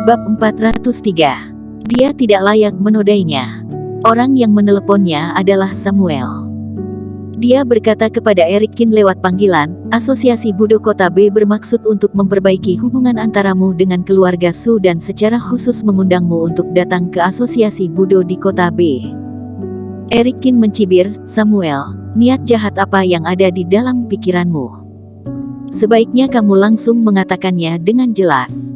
Bab 403. Dia tidak layak menodainya. Orang yang meneleponnya adalah Samuel. Dia berkata kepada Erikin lewat panggilan, Asosiasi Budo Kota B bermaksud untuk memperbaiki hubungan antaramu dengan keluarga Su dan secara khusus mengundangmu untuk datang ke Asosiasi Budo di Kota B. Erikin mencibir, Samuel, niat jahat apa yang ada di dalam pikiranmu? Sebaiknya kamu langsung mengatakannya dengan jelas.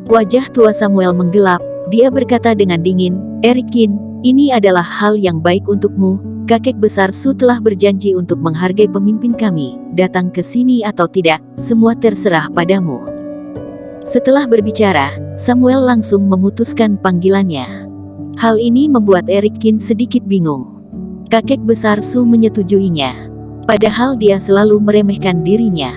Wajah tua Samuel menggelap, dia berkata dengan dingin, Erikin, ini adalah hal yang baik untukmu. Kakek besar Su telah berjanji untuk menghargai pemimpin kami, datang ke sini atau tidak, semua terserah padamu. Setelah berbicara, Samuel langsung memutuskan panggilannya. Hal ini membuat Erikin sedikit bingung. Kakek besar Su menyetujuinya, padahal dia selalu meremehkan dirinya.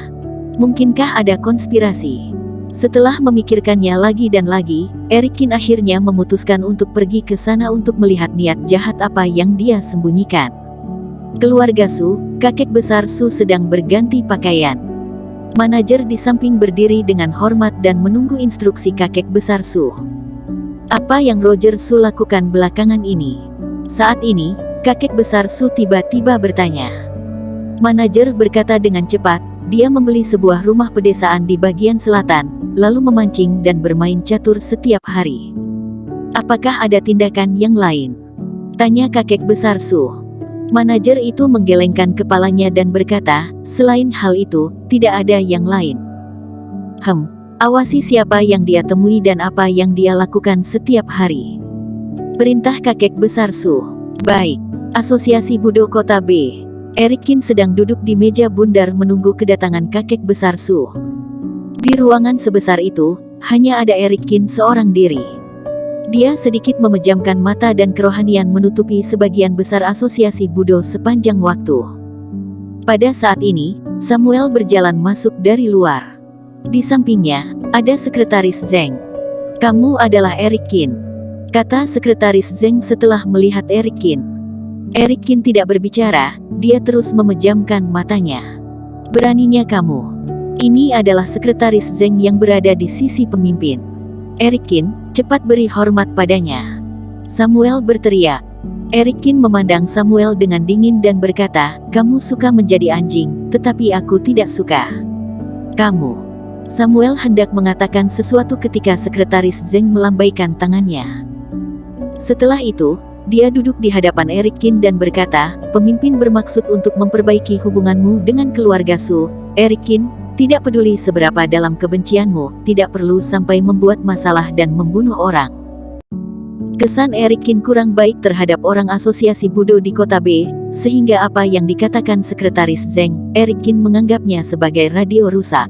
Mungkinkah ada konspirasi? Setelah memikirkannya lagi dan lagi, Erikin akhirnya memutuskan untuk pergi ke sana untuk melihat niat jahat apa yang dia sembunyikan. Keluarga Su, kakek besar Su sedang berganti pakaian. Manajer di samping berdiri dengan hormat dan menunggu instruksi kakek besar Su. Apa yang Roger Su lakukan belakangan ini? Saat ini, kakek besar Su tiba-tiba bertanya. Manajer berkata dengan cepat, dia membeli sebuah rumah pedesaan di bagian selatan, lalu memancing dan bermain catur setiap hari. Apakah ada tindakan yang lain? Tanya kakek besar Su. Manajer itu menggelengkan kepalanya dan berkata, selain hal itu, tidak ada yang lain. Awasi siapa yang dia temui dan apa yang dia lakukan setiap hari. Perintah kakek besar Su. Baik. Asosiasi Budo Kota B. Erikin sedang duduk di meja bundar menunggu kedatangan kakek besar Su. Di ruangan sebesar itu, hanya ada Erikin seorang diri. Dia sedikit memejamkan mata dan kerohanian menutupi sebagian besar asosiasi Budo sepanjang waktu. Pada saat ini, Samuel berjalan masuk dari luar. Di sampingnya, ada sekretaris Zeng. Kamu adalah Erikin, kata sekretaris Zeng setelah melihat Erikin. Erikin tidak berbicara, dia terus memejamkan matanya. Beraninya kamu. Ini adalah sekretaris Zeng yang berada di sisi pemimpin. Erikin, cepat beri hormat padanya. Samuel berteriak. Erikin memandang Samuel dengan dingin dan berkata, kamu suka menjadi anjing, tetapi aku tidak suka. Kamu. Samuel hendak mengatakan sesuatu ketika sekretaris Zeng melambaikan tangannya. Setelah itu, dia duduk di hadapan Erikin dan berkata, pemimpin bermaksud untuk memperbaiki hubunganmu dengan keluarga Su. Erikin, tidak peduli seberapa dalam kebencianmu, tidak perlu sampai membuat masalah dan membunuh orang. Kesan Erikin kurang baik terhadap orang asosiasi Budo di Kota B, sehingga apa yang dikatakan sekretaris Zeng, Erikin menganggapnya sebagai radio rusak.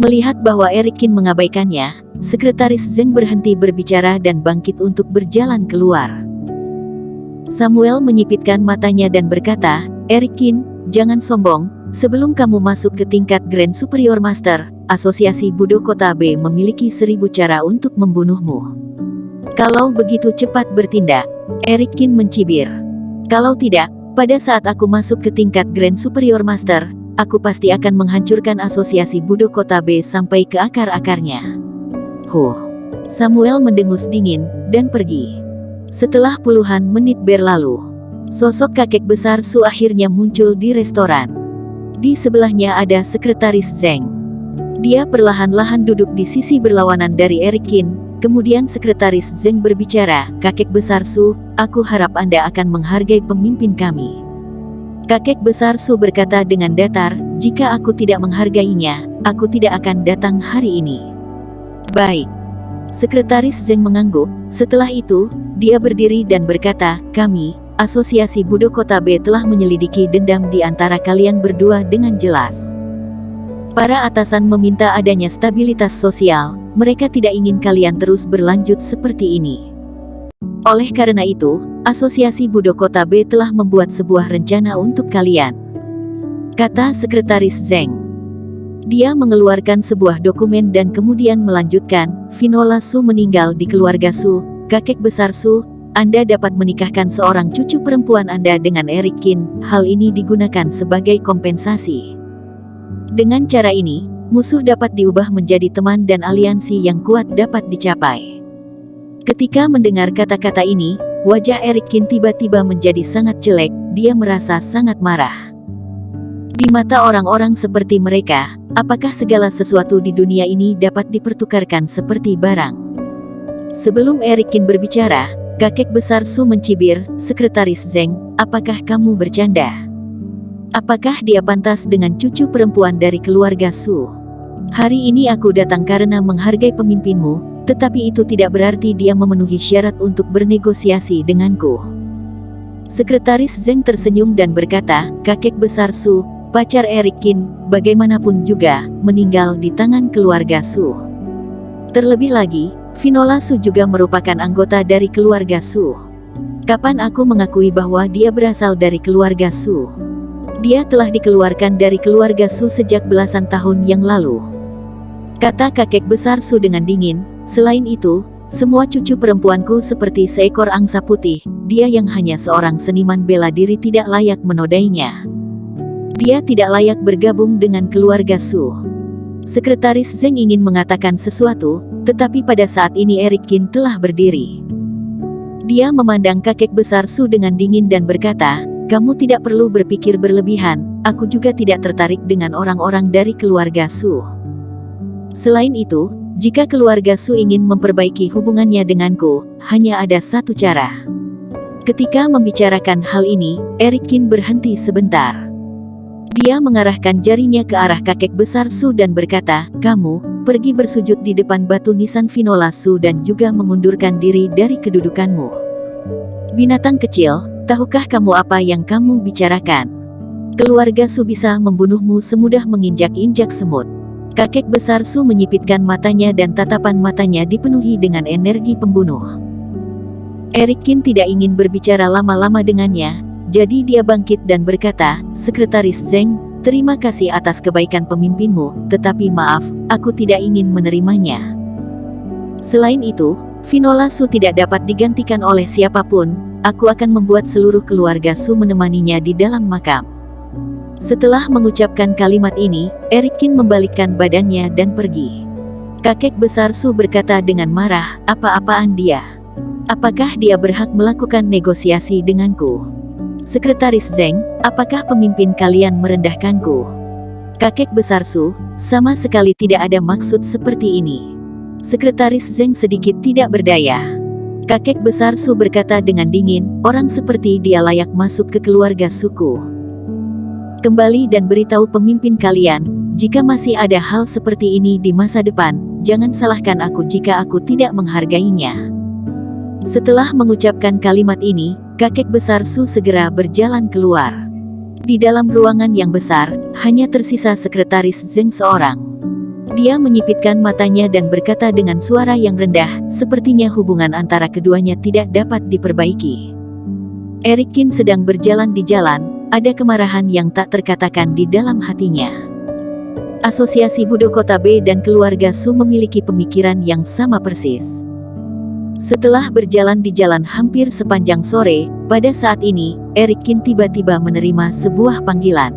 Melihat bahwa Erikin mengabaikannya, sekretaris Zeng berhenti berbicara dan bangkit untuk berjalan keluar. Samuel menyipitkan matanya dan berkata, Erikin, jangan sombong, sebelum kamu masuk ke tingkat Grand Superior Master, Asosiasi Budo Kota B memiliki 1000 cara untuk membunuhmu. Kalau begitu cepat bertindak, Erikin mencibir. Kalau tidak, pada saat aku masuk ke tingkat Grand Superior Master, aku pasti akan menghancurkan Asosiasi Budo Kota B sampai ke akar-akarnya. Samuel mendengus dingin, dan pergi. Setelah puluhan menit berlalu, sosok kakek besar Su akhirnya muncul di restoran. Di sebelahnya ada sekretaris Zeng. Dia perlahan-lahan duduk di sisi berlawanan dari Erikin, kemudian sekretaris Zeng berbicara, kakek besar Su, aku harap Anda akan menghargai pemimpin kami. Kakek besar Su berkata dengan datar, jika aku tidak menghargainya, aku tidak akan datang hari ini. Baik. Sekretaris Zeng mengangguk, setelah itu, dia berdiri dan berkata, kami, Asosiasi Budo Kota B telah menyelidiki dendam di antara kalian berdua dengan jelas. Para atasan meminta adanya stabilitas sosial, mereka tidak ingin kalian terus berlanjut seperti ini. Oleh karena itu, Asosiasi Budo Kota B telah membuat sebuah rencana untuk kalian, kata sekretaris Zeng. Dia mengeluarkan sebuah dokumen dan kemudian melanjutkan, Vinola Su meninggal di keluarga Su, kakek besar Su, Anda dapat menikahkan seorang cucu perempuan Anda dengan Erikin, hal ini digunakan sebagai kompensasi. Dengan cara ini, musuh dapat diubah menjadi teman dan aliansi yang kuat dapat dicapai. Ketika mendengar kata-kata ini, wajah Erikin tiba-tiba menjadi sangat jelek, dia merasa sangat marah. Di mata orang-orang seperti mereka, apakah segala sesuatu di dunia ini dapat dipertukarkan seperti barang? Sebelum Erikin berbicara, kakek besar Su mencibir, "Sekretaris Zeng, apakah kamu bercanda? Apakah dia pantas dengan cucu perempuan dari keluarga Su? Hari ini aku datang karena menghargai pemimpinmu, tetapi itu tidak berarti dia memenuhi syarat untuk bernegosiasi denganku." Sekretaris Zeng tersenyum dan berkata, "Kakek besar Su, pacar Erikin, bagaimanapun juga, meninggal di tangan keluarga Su. Terlebih lagi, Finola Su juga merupakan anggota dari keluarga Su. Kapan aku mengakui bahwa dia berasal dari keluarga Su? Dia telah dikeluarkan dari keluarga Su sejak belasan tahun yang lalu," kata kakek besar Su dengan dingin. "Selain itu, semua cucu perempuanku seperti seekor angsa putih, dia yang hanya seorang seniman bela diri tidak layak menodainya. Dia tidak layak bergabung dengan keluarga Su." Sekretaris Zeng ingin mengatakan sesuatu, tetapi pada saat ini Erikin telah berdiri. Dia memandang kakek besar Su dengan dingin dan berkata, "Kamu tidak perlu berpikir berlebihan, aku juga tidak tertarik dengan orang-orang dari keluarga Su. Selain itu, jika keluarga Su ingin memperbaiki hubungannya denganku, hanya ada satu cara." Ketika membicarakan hal ini, Erikin berhenti sebentar. Dia mengarahkan jarinya ke arah kakek besar Su dan berkata, "Kamu, pergi bersujud di depan batu nisan Finola Su dan juga mengundurkan diri dari kedudukanmu. Binatang kecil, tahukah kamu apa yang kamu bicarakan? Keluarga Su bisa membunuhmu semudah menginjak-injak semut." Kakek besar Su menyipitkan matanya dan tatapan matanya dipenuhi dengan energi pembunuh. Erikin tidak ingin berbicara lama-lama dengannya, jadi dia bangkit dan berkata, "Sekretaris Zeng, terima kasih atas kebaikan pemimpinmu, tetapi maaf, aku tidak ingin menerimanya. Selain itu, Finola Su tidak dapat digantikan oleh siapapun, aku akan membuat seluruh keluarga Su menemaninya di dalam makam." Setelah mengucapkan kalimat ini, Erikin membalikkan badannya dan pergi. Kakek besar Su berkata dengan marah, "Apa-apaan dia? Apakah dia berhak melakukan negosiasi denganku? Sekretaris Zeng, apakah pemimpin kalian merendahkanku?" Kakek besar Su, "Sama sekali tidak ada maksud seperti ini." Sekretaris Zeng sedikit tidak berdaya. Kakek besar Su berkata dengan dingin, "Orang seperti dia layak masuk ke keluarga suku. Kembali dan beritahu pemimpin kalian, jika masih ada hal seperti ini di masa depan, jangan salahkan aku jika aku tidak menghargainya." Setelah mengucapkan kalimat ini, kakek besar Su segera berjalan keluar. Di dalam ruangan yang besar, hanya tersisa sekretaris Zeng seorang. Dia menyipitkan matanya dan berkata dengan suara yang rendah, sepertinya hubungan antara keduanya tidak dapat diperbaiki. Erikin sedang berjalan di jalan, ada kemarahan yang tak terkatakan di dalam hatinya. Asosiasi Budo Kota B dan keluarga Su memiliki pemikiran yang sama persis. Setelah berjalan di jalan hampir sepanjang sore, pada saat ini, Erikin tiba-tiba menerima sebuah panggilan.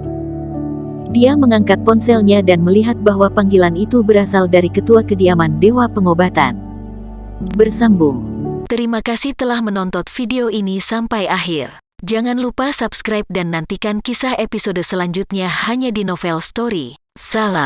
Dia mengangkat ponselnya dan melihat bahwa panggilan itu berasal dari ketua kediaman Dewa Pengobatan. Bersambung. Terima kasih telah menonton video ini sampai akhir. Jangan lupa subscribe dan nantikan kisah episode selanjutnya hanya di Novel Story. Salam.